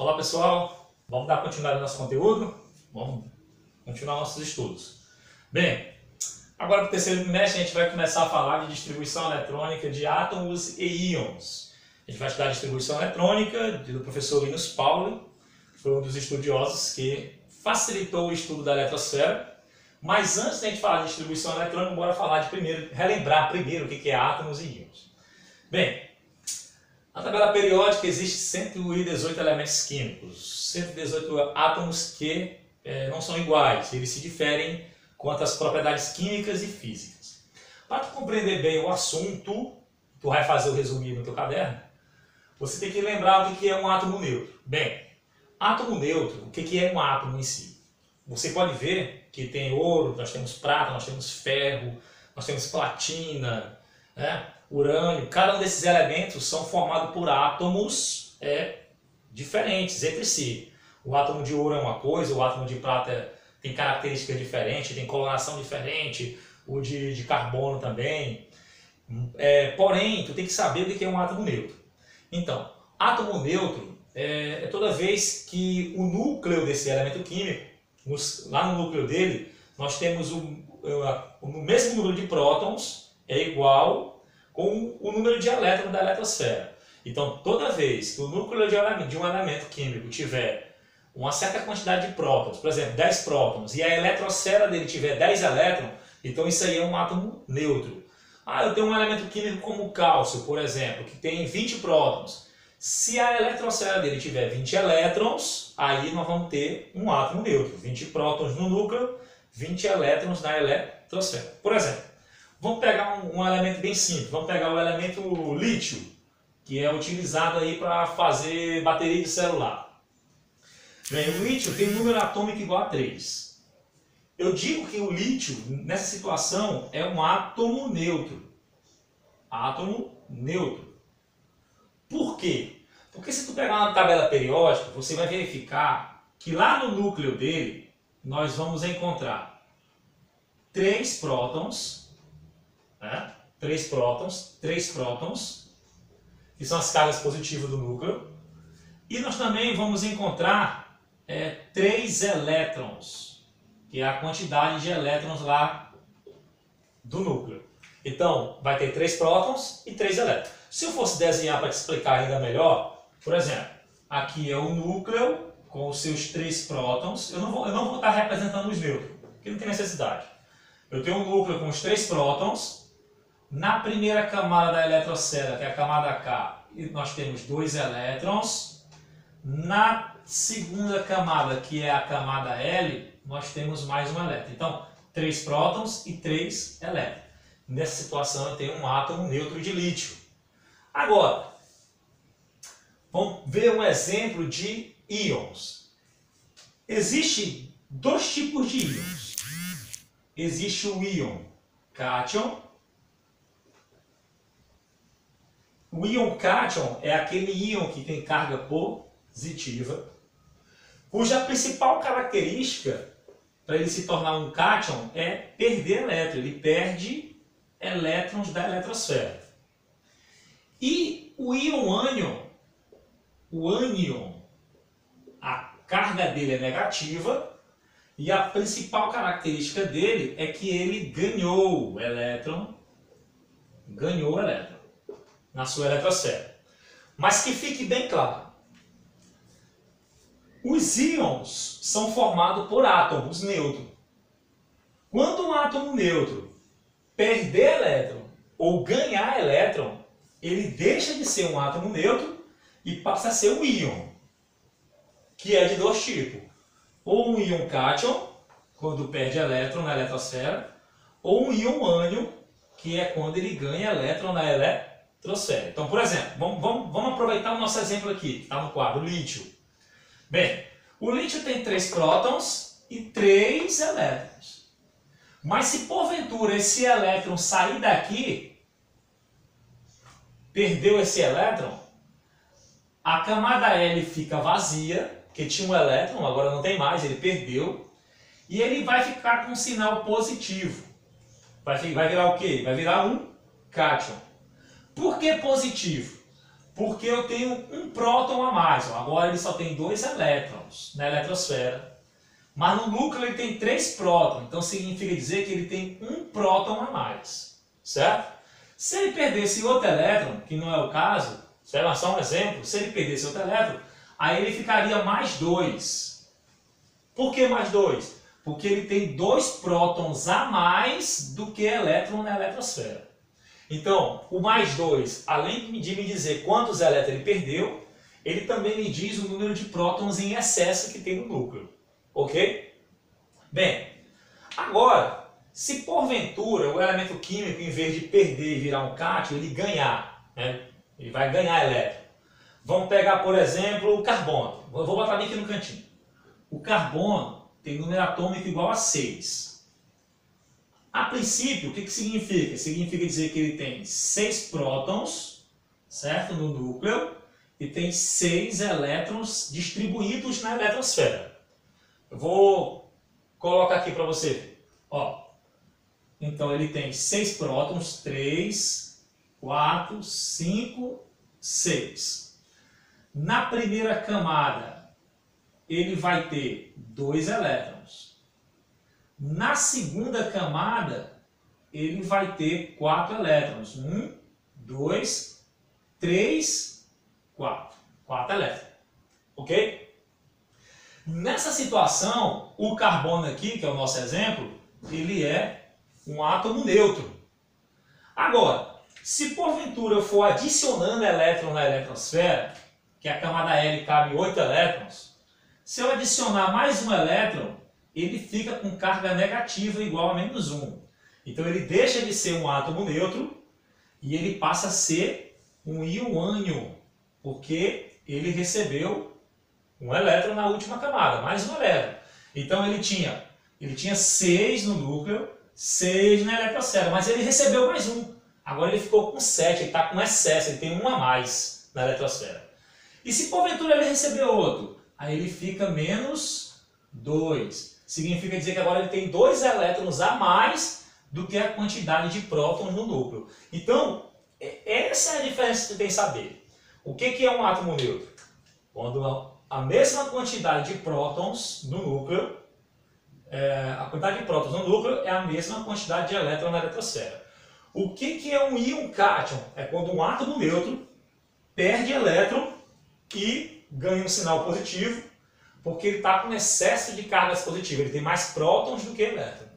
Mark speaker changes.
Speaker 1: Olá pessoal, vamos dar continuidade ao nosso conteúdo? Vamos continuar nossos estudos. Bem, agora para o terceiro trimestre a gente vai começar a falar de distribuição eletrônica de átomos e íons. A gente vai estudar a distribuição eletrônica do professor Linus Pauling, que foi um dos estudiosos que facilitou o estudo da eletrosfera. Mas antes de a gente falar de distribuição eletrônica, bora falar relembrar primeiro o que é átomos e íons. Bem, na tabela periódica existe 118 elementos químicos, 118 átomos que não são iguais, eles se diferem quanto às propriedades químicas e físicas. Para tu compreender bem o assunto, tu vai fazer o resumido no teu caderno, você tem que lembrar o que é um átomo neutro. Bem, átomo neutro, o que é um átomo em si? Você pode ver que tem ouro, nós temos prata, nós temos ferro, nós temos platina, urânio. Cada um desses elementos são formados por átomos diferentes entre si. O átomo de ouro é uma coisa, o átomo de prata tem características diferentes, tem coloração diferente, o de carbono também. Porém, tu tem que saber o que é um átomo neutro. Então, átomo neutro é toda vez que o núcleo desse elemento químico, lá no núcleo dele, nós temos o mesmo número de prótons é igual com o número de elétrons da eletrosfera. Então, toda vez que o núcleo de um elemento químico tiver uma certa quantidade de prótons, por exemplo, 10 prótons, e a eletrosfera dele tiver 10 elétrons, então isso aí é um átomo neutro. Eu tenho um elemento químico como o cálcio, por exemplo, que tem 20 prótons. Se a eletrosfera dele tiver 20 elétrons, aí nós vamos ter um átomo neutro. 20 prótons no núcleo, 20 elétrons na eletrosfera. Por exemplo, vamos pegar um elemento bem simples. Vamos pegar o elemento lítio, que é utilizado aí para fazer bateria de celular. Bem, o lítio tem um número atômico igual a 3. Eu digo que o lítio, nessa situação, é um átomo neutro. Átomo neutro. Por quê? Porque se tu pegar uma tabela periódica, você vai verificar que lá no núcleo dele, nós vamos encontrar 3 prótons, 3 prótons, que são as cargas positivas do núcleo, e nós também vamos encontrar 3 elétrons, que é a quantidade de elétrons lá do núcleo. Então, vai ter 3 prótons e 3 elétrons. Se eu fosse desenhar para te explicar ainda melhor, por exemplo, aqui é o núcleo com os seus 3 prótons. Eu não vou estar representando os nêutrons, porque não tem necessidade. Eu tenho um núcleo com os 3 prótons. Na primeira camada da eletrosfera, que é a camada K, nós temos 2 elétrons. Na segunda camada, que é a camada L, nós temos mais um elétron. Então, 3 prótons e 3 elétrons. Nessa situação, eu tenho um átomo neutro de lítio. Agora, vamos ver um exemplo de íons. Existem 2 tipos de íons. Existe o íon cátion. O íon cátion é aquele íon que tem carga positiva, cuja principal característica para ele se tornar um cátion é perder elétrons. Ele perde elétrons da eletrosfera. E o íon ânion, a carga dele é negativa e a principal característica dele é que ele ganhou elétron na sua eletrosfera. Mas que fique bem claro, os íons são formados por átomos neutros. Quando um átomo neutro perder elétron ou ganhar elétron, ele deixa de ser um átomo neutro e passa a ser um íon, que é de 2 tipos. Ou um íon cátion, quando perde elétron na eletrosfera, ou um íon ânion, que é quando ele ganha elétron na eletrosfera. Então, por exemplo, vamos aproveitar o nosso exemplo aqui, que está no quadro, lítio. Bem, o lítio tem 3 prótons e 3 elétrons. Mas se porventura esse elétron sair daqui, perdeu esse elétron, a camada L fica vazia, porque tinha um elétron, agora não tem mais, ele perdeu, e ele vai ficar com um sinal positivo. Vai virar o quê? Vai virar um cátion. Por que positivo? Porque eu tenho um próton a mais. Agora ele só tem 2 elétrons na eletrosfera. Mas no núcleo ele tem 3 prótons. Então significa dizer que ele tem um próton a mais. Certo? Se ele perdesse outro elétron, que não é o caso, só um exemplo, se ele perdesse outro elétron, aí ele ficaria mais 2. Por que mais 2? Porque ele tem 2 prótons a mais do que elétron na eletrosfera. Então, o mais 2, além de me dizer quantos elétrons ele perdeu, ele também me diz o número de prótons em excesso que tem no núcleo. Ok? Bem, agora, se porventura o elemento químico, em vez de perder e virar um cátion, ele ganhar, né? Ele vai ganhar elétron. Vamos pegar, por exemplo, o carbono. Vou botar aqui no cantinho. O carbono tem número atômico igual a 6. A princípio, o que significa? Significa dizer que ele tem 6 prótons, certo? No núcleo, e tem 6 elétrons distribuídos na eletrosfera. Eu vou colocar aqui para você ver. Ó. Então ele tem 6 prótons, 3, 4, 5, 6. Na primeira camada, ele vai ter 2 elétrons. Na segunda camada, ele vai ter 4 elétrons. 1, 2, 3, 4. 4 elétrons. Ok? Nessa situação, o carbono aqui, que é o nosso exemplo, ele é um átomo neutro. Agora, se porventura eu for adicionando elétron na eletrosfera, que a camada L cabe 8 elétrons, se eu adicionar mais um elétron, ele fica com carga negativa igual a menos 1. Então ele deixa de ser um átomo neutro e ele passa a ser um iônio, porque ele recebeu um elétron na última camada, mais um elétron. Então ele tinha 6 no núcleo, 6 na eletrosfera, mas ele recebeu mais um. Agora ele ficou com 7, ele está com excesso, ele tem um a mais na eletrosfera. E se porventura ele receber outro, aí ele fica menos 2. Significa dizer que agora ele tem 2 elétrons a mais do que a quantidade de prótons no núcleo. Então, essa é a diferença que você tem que saber. O que é um átomo neutro? Quando a mesma quantidade de prótons no núcleo, a quantidade de prótons no núcleo é a mesma quantidade de elétrons na eletrosfera. O que é um íon cátion? É quando um átomo neutro perde elétron e ganha um sinal positivo, porque ele está com excesso de cargas positivas, ele tem mais prótons do que elétrons.